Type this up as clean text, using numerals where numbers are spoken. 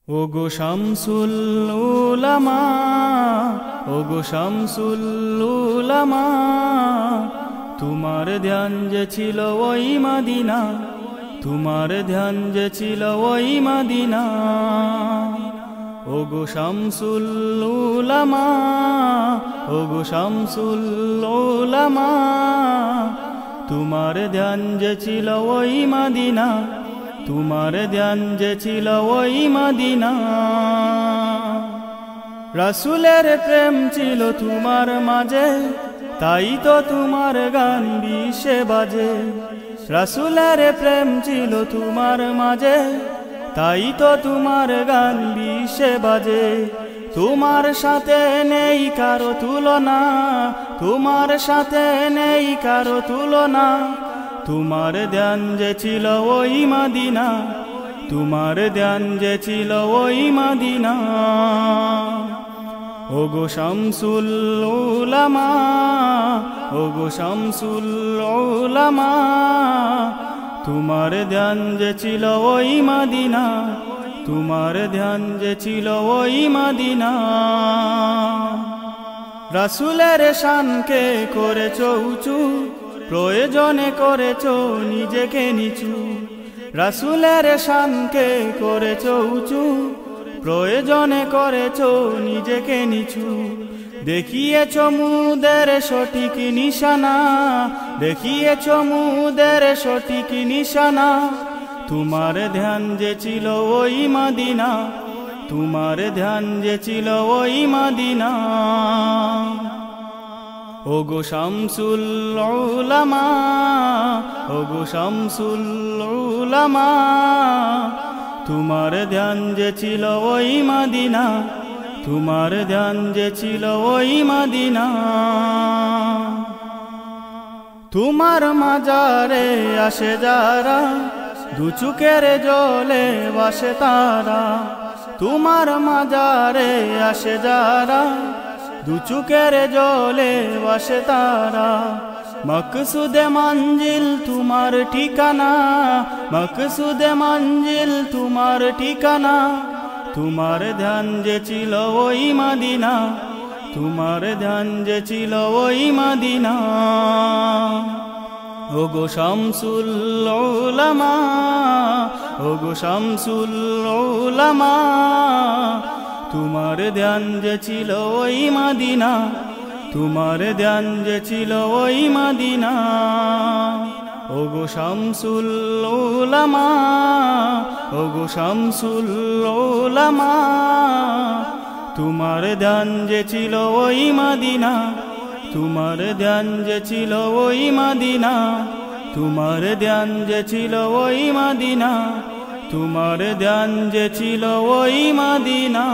ওগো শামসুল উলামা, ওগো শামসুল উলামা, তোমার ধ্যান যে ছিল ওই মদিনা, তোমার ধ্যান যে ছিল ওই মদিনা। ওগো শামসুল উলামা, ওগো শামসুল উলামা, তোমার ধ্যান যে ছিল ওই মদিনা, তোমার ধ্যান যে ছিল ওই মদিনা। রাসূলের প্রেম ছিল তোমার মাঝে, তাই তো তোমার গান বিশ্বে বাজে। রাসূলের প্রেম ছিল তোমার মাঝে, তাই তো তোমার গান বিশ্বে বাজে। তোমার সাথে নেই কারো তুলনা, তোমার সাথে নেই কারো তুলনা। তোমার ধ্যান যে ছিল ওই মদিনা, তোমার ধ্যান যে ছিল ওই মদিনা। ওগো শামসুল উলামা, ওগো শামসুল উলামা, তোমার ধ্যান যে ছিল ওই মদিনা, তোমার ধ্যান যে ছিল ওই মদিনা। রাসূলের শানকে করেছো উঁচু, প্রয়োজনে করেছো নিজেকে নিচু। রাসূলের শানকে করেছো উঁচু, প্রয়োজনে করেছো নিজেকে নিচু। দেখিয়েছো মুদের সঠিক নিশানা, দেখিয়েছো মুদের সঠিক নিশানা। তোমার ধ্যান যে ছিল ওই মদিনা, তোমার ধ্যান যে ছিল ওই মদিনা। ওগো শামসুল উলামা, ওগো শামসুল উলামা, তোমার ধ্যান যে ছিল ওই মদিনা, তোমার ধ্যান যে ছিল ওই মদিনা। তোমার মাজারে আসে যারা, দু চোখের জলে বাসে তারা। তোমার মাজারে আসে যারা, দু চোখের জলে বাসে তারা। মকসুদে মঞ্জিল তোমার ঠিকানা, মকসুদে মঞ্জিল তোমার ঠিকানা। তোমার ধ্যান যে ছিল ওই মদিনা, তোমার ধ্যান যে ছিল ওই মদিনা। ওগো শামসুল উলামা, ওগো শামসুল উলামা, তোমার ধ্যান যে ছিল ওই মদিনা, তোমার ধ্যান যে ছিল ওই মদিনা। ওগো শামসুল উলামা, ওগো শামসুল উলামা, তোমার ধ্যান যে ছিল ওই মদিনা, তোমার ধ্যান যে ছিল ওই মদিনা। তোমার ধ্যান যে ছিল ওই মদিনা, তোমার ধ্যান যে ছিল ওই মদিনা।